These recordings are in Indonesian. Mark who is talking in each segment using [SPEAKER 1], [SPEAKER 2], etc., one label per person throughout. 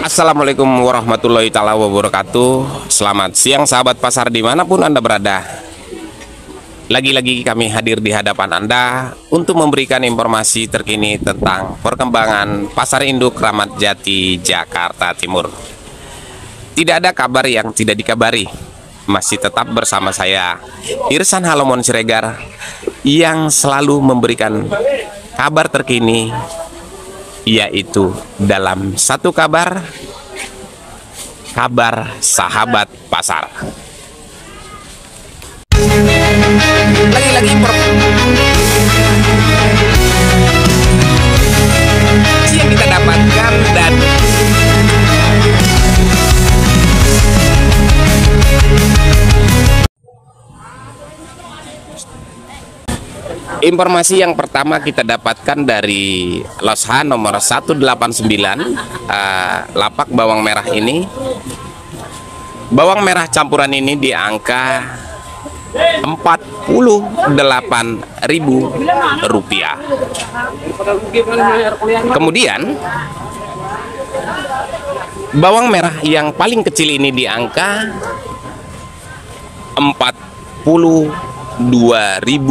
[SPEAKER 1] Assalamualaikum warahmatullahi taala wabarakatuh. Selamat siang sahabat pasar dimanapun Anda berada. Lagi-lagi kami hadir di hadapan Anda untuk memberikan informasi terkini tentang perkembangan pasar induk Kramat Jati, Jakarta Timur. Tidak ada kabar yang tidak dikabari. Masih tetap bersama saya, Irsan Halomon Siregar, yang selalu memberikan kabar terkini, yaitu dalam satu kabar sahabat pasar. Lagi-lagi yang kita dapatkan dan informasi yang pertama kita dapatkan dari Los H nomor 189, lapak bawang merah ini. Bawang merah campuran ini di angka Rp48.000. Kemudian bawang merah yang paling kecil ini di angka Rp42.000.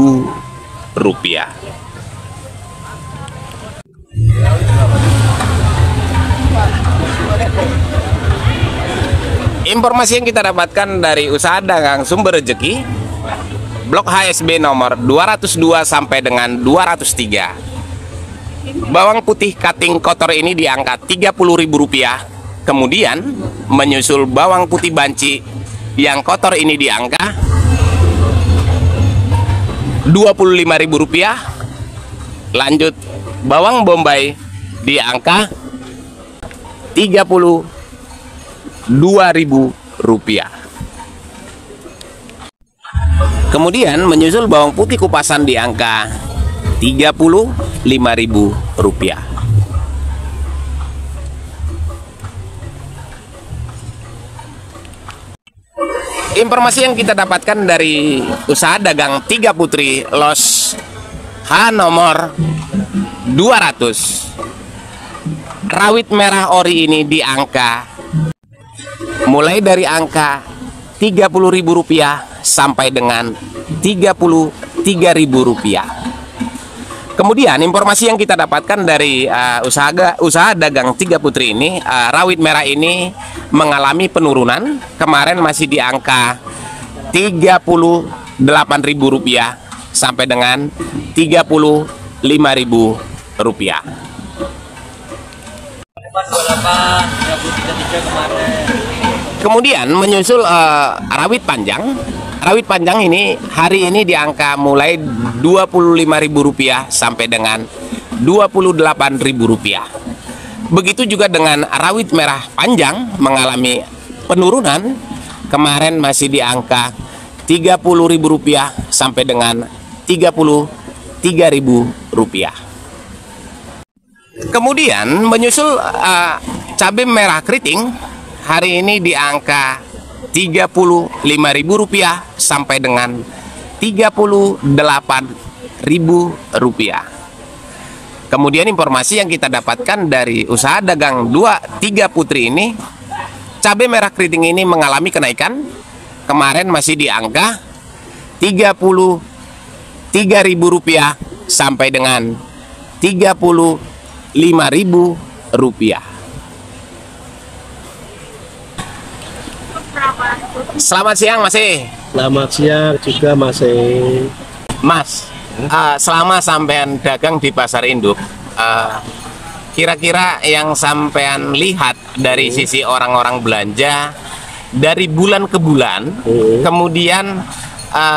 [SPEAKER 1] Informasi yang kita dapatkan dari usaha dagang sumber rezeki, Blok HSB nomor 202 sampai dengan 203. Bawang putih cutting kotor ini di angka Rp30.000. Kemudian menyusul bawang putih banci yang kotor ini di angka Rp25.000. Lanjut bawang bombay di angka Rp32.000. Kemudian menyusul bawang putih kupasan di angka Rp35.000. Informasi yang kita dapatkan dari usaha dagang Tiga Putri Los H nomor 200. Rawit merah ori ini di angka mulai dari angka Rp30.000 sampai dengan Rp33.000. Kemudian informasi yang kita dapatkan dari usaha dagang Tiga Putri ini, rawit merah ini mengalami penurunan. Kemarin masih di angka Rp38.000 sampai dengan Rp35.000. Kemudian menyusul rawit panjang. Rawit panjang ini hari ini di angka mulai Rp25.000 sampai dengan Rp28.000. Begitu juga dengan rawit merah panjang mengalami penurunan. Kemarin masih di angka Rp30.000 sampai dengan Rp33.000. Kemudian menyusul cabai merah keriting hari ini di angka Rp35.000 sampai dengan Rp38.000. Kemudian informasi yang kita dapatkan dari usaha dagang Tiga Putri ini, cabai merah keriting ini mengalami kenaikan. Kemarin masih di angka Rp33.000 sampai dengan Rp35.000. Selamat siang Mas.
[SPEAKER 2] Selamat siang juga Mas.
[SPEAKER 1] Selama sampean dagang di pasar induk, kira-kira yang sampean lihat dari sisi orang-orang belanja dari bulan ke bulan, kemudian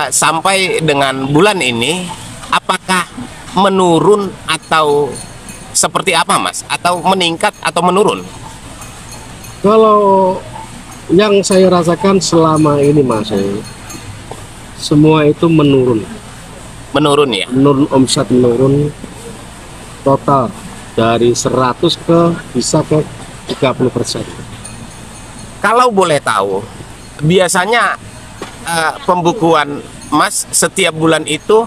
[SPEAKER 1] sampai dengan bulan ini, apakah menurun atau seperti apa Mas? Atau meningkat atau menurun?
[SPEAKER 2] Kalau yang saya rasakan selama ini Mas, semua itu menurun.
[SPEAKER 1] Menurun ya?
[SPEAKER 2] Menurun, omset menurun total dari 100 bisa ke 30%.
[SPEAKER 1] Kalau boleh tahu, biasanya pembukuan Mas setiap bulan itu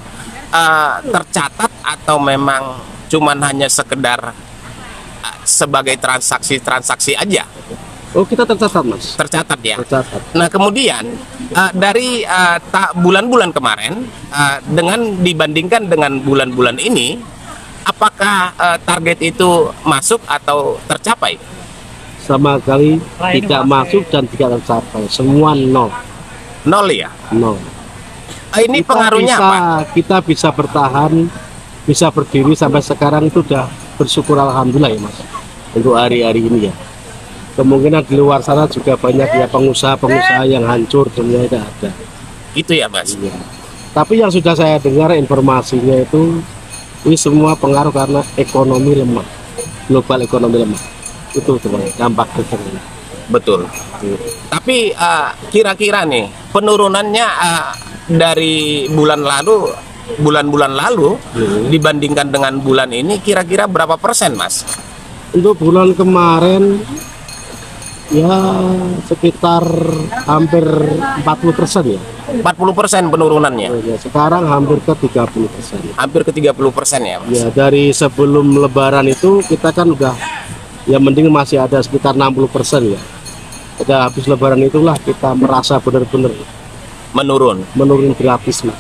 [SPEAKER 1] tercatat atau memang cuman hanya sekedar sebagai transaksi aja?
[SPEAKER 2] Oh, kita tercatat, Mas.
[SPEAKER 1] Tercatat ya.
[SPEAKER 2] Tercatat.
[SPEAKER 1] Nah kemudian dari bulan-bulan kemarin dengan dibandingkan dengan bulan-bulan ini, apakah target itu masuk atau tercapai?
[SPEAKER 2] Sama sekali tidak masuk dan tidak tercapai. Semua nol.
[SPEAKER 1] Nol ya.
[SPEAKER 2] Nol.
[SPEAKER 1] Ini pengaruhnya apa?
[SPEAKER 2] Kita bisa bertahan, bisa berdiri sampai sekarang itu udah bersyukur alhamdulillah ya, Mas. Untuk hari-hari ini ya. Kemungkinan di luar sana juga banyak ya pengusaha-pengusaha yang hancur, dunia tidak ada.
[SPEAKER 1] Itu ya, Mas.
[SPEAKER 2] Iya. Tapi yang sudah saya dengar informasinya itu ini semua pengaruh karena ekonomi lemah, global ekonomi lemah. Itu dampak itu.
[SPEAKER 1] Betul. Tapi kira-kira nih penurunannya dari bulan-bulan lalu dibandingkan dengan bulan ini kira-kira berapa persen, Mas?
[SPEAKER 2] Untuk bulan kemarin ya sekitar hampir 40% ya.
[SPEAKER 1] 40% penurunannya.
[SPEAKER 2] Sekarang hampir ke 30%.
[SPEAKER 1] Hampir ke 30% ya, Mas.
[SPEAKER 2] Ya, dari sebelum lebaran itu kita kan udah ya mending masih ada sekitar 60% ya. Udah habis lebaran itulah kita merasa benar-benar menurun gratis, Mas.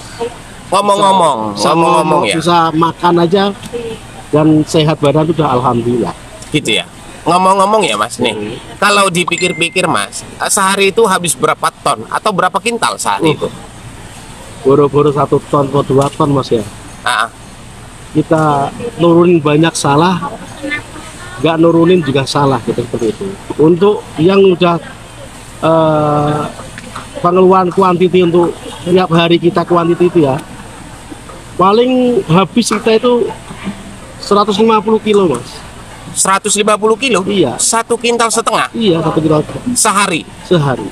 [SPEAKER 1] Ngomong-ngomong ya.
[SPEAKER 2] Bisa makan aja dan sehat badan itu udah alhamdulillah.
[SPEAKER 1] Gitu ya. Ngomong-ngomong ya, Mas nih. Kalau dipikir-pikir, Mas, sehari itu habis berapa ton atau berapa kintal sehari itu?
[SPEAKER 2] Boro-boro 1 ton atau 2 ton, Mas ya. Kita nurunin banyak salah, nggak nurunin juga salah gitu, seperti itu. Untuk yang udah pengeluaran kuantiti untuk tiap hari kita kuantiti itu ya, paling habis kita itu 150 kilo, Mas.
[SPEAKER 1] 150 kilo?
[SPEAKER 2] Iya.
[SPEAKER 1] 1 kintal setengah?
[SPEAKER 2] Iya, 1 kilo
[SPEAKER 1] sehari?
[SPEAKER 2] Sehari.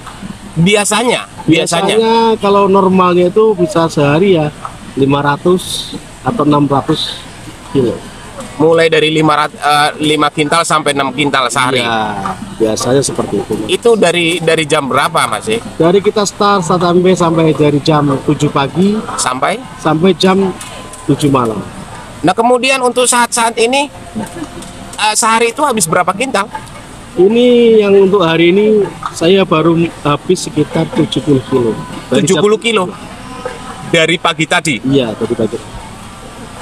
[SPEAKER 1] Biasanya
[SPEAKER 2] kalau normalnya itu bisa sehari ya 500 atau 600 kilo.
[SPEAKER 1] Mulai dari 5 kintal sampai 6 kintal sehari?
[SPEAKER 2] Ya, biasanya seperti itu, Mas.
[SPEAKER 1] Itu dari jam berapa, Mas?
[SPEAKER 2] Dari kita start sampai dari jam 7 pagi
[SPEAKER 1] sampai
[SPEAKER 2] jam 7 malam.
[SPEAKER 1] Nah kemudian untuk saat-saat ini sehari itu habis berapa kintal?
[SPEAKER 2] Ini yang untuk hari ini saya baru habis sekitar 70 kilo.
[SPEAKER 1] 70 kilo? Dari pagi tadi?
[SPEAKER 2] Iya, dari pagi.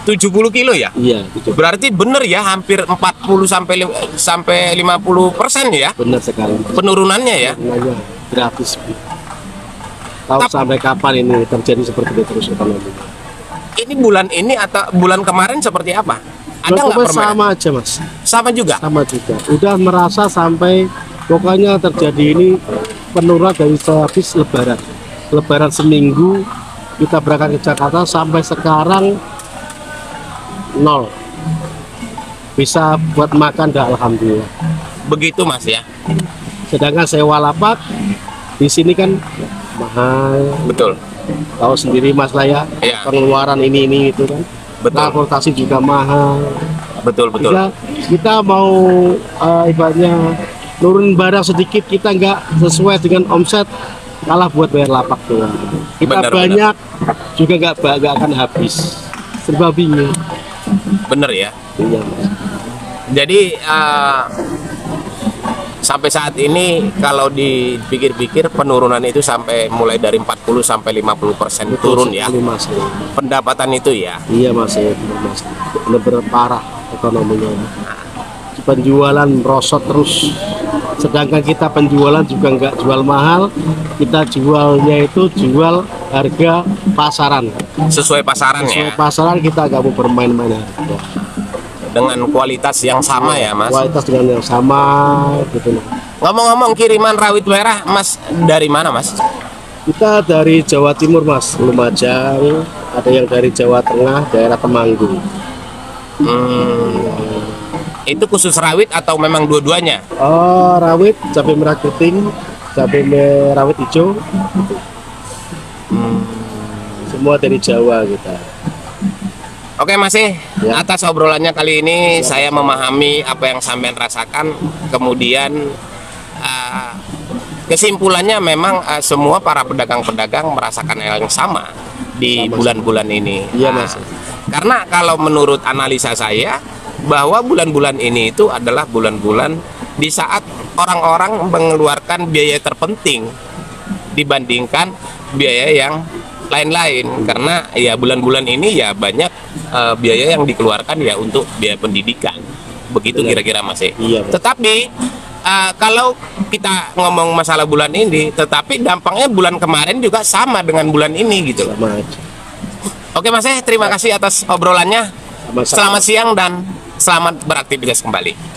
[SPEAKER 1] 70 kilo ya?
[SPEAKER 2] Iya, 70.
[SPEAKER 1] Berarti bener ya, hampir 40 sampai 50% ya?
[SPEAKER 2] Benar sekali.
[SPEAKER 1] Penurunannya ya?
[SPEAKER 2] Penurunannya gratis. Tahu sampai kapan ini terjadi seperti itu terus ekonomi?
[SPEAKER 1] Ini bulan ini atau bulan kemarin seperti apa? Ada nggak perbedaan?
[SPEAKER 2] Sama aja, Mas.
[SPEAKER 1] Sama juga?
[SPEAKER 2] Sama juga. Udah merasa sampai pokoknya terjadi ini penurunan dari habis lebaran. Lebaran seminggu kita berangkat ke Jakarta sampai sekarang nol. Bisa buat makan dah alhamdulillah.
[SPEAKER 1] Begitu, Mas ya.
[SPEAKER 2] Sedangkan sewa lapak di sini kan mahal.
[SPEAKER 1] Betul.
[SPEAKER 2] Tahu sendiri, Mas lah ya.
[SPEAKER 1] Iya.
[SPEAKER 2] Pengeluaran ini itu kan.
[SPEAKER 1] Betul.
[SPEAKER 2] Transportasi juga mahal.
[SPEAKER 1] Betul.
[SPEAKER 2] Kita mau ibaratnya nurunin barang sedikit, kita nggak sesuai dengan omset, kalah buat bayar lapak doang. Kita banyak juga nggak akan habis. Serba bingung.
[SPEAKER 1] Bener ya.
[SPEAKER 2] Iya, Mas.
[SPEAKER 1] Jadi sampai saat ini kalau dipikir-pikir penurunan itu sampai mulai dari 40 sampai 50% turun ya.
[SPEAKER 2] Mas.
[SPEAKER 1] Pendapatan itu ya.
[SPEAKER 2] Iya, Mas. Benar-benar parah ekonominya. Penjualan merosot terus. Sedangkan kita penjualan juga nggak jual mahal, kita jualnya itu jual harga pasaran.
[SPEAKER 1] Sesuai pasaran
[SPEAKER 2] Sesuai
[SPEAKER 1] ya.
[SPEAKER 2] pasaran, kita nggak mau bermain-main harga.
[SPEAKER 1] Dengan kualitas yang sama ya, Mas.
[SPEAKER 2] Kualitas dengan yang sama gitu.
[SPEAKER 1] Ngomong-ngomong kiriman rawit merah, Mas, dari mana, Mas?
[SPEAKER 2] Kita dari Jawa Timur, Mas, Lumajang. Ada yang dari Jawa Tengah, daerah Temanggung.
[SPEAKER 1] Itu khusus rawit atau memang dua-duanya?
[SPEAKER 2] Oh, rawit, cabai merah keriting, cabai rawit hijau. Semua dari Jawa kita.
[SPEAKER 1] Oke, Mas,
[SPEAKER 2] Ya.
[SPEAKER 1] atas obrolannya kali ini saya memahami apa yang sampean rasakan. Kemudian kesimpulannya memang semua para pedagang-pedagang merasakan hal yang sama di bulan-bulan ini.
[SPEAKER 2] Iya, Mas.
[SPEAKER 1] Karena kalau menurut analisa saya bahwa bulan-bulan ini itu adalah bulan-bulan di saat orang-orang mengeluarkan biaya terpenting dibandingkan biaya yang lain-lain, karena ya bulan-bulan ini ya banyak biaya yang dikeluarkan ya untuk biaya pendidikan, begitu kira-kira Mas.
[SPEAKER 2] Iya, Mas.
[SPEAKER 1] Tetapi kalau kita ngomong masalah bulan ini, tetapi dampaknya bulan kemarin juga sama dengan bulan ini gitu loh.
[SPEAKER 2] Sama aja.
[SPEAKER 1] Oke Mas, terima kasih atas obrolannya.
[SPEAKER 2] Sama-sama.
[SPEAKER 1] Selamat siang dan selamat beraktivitas kembali.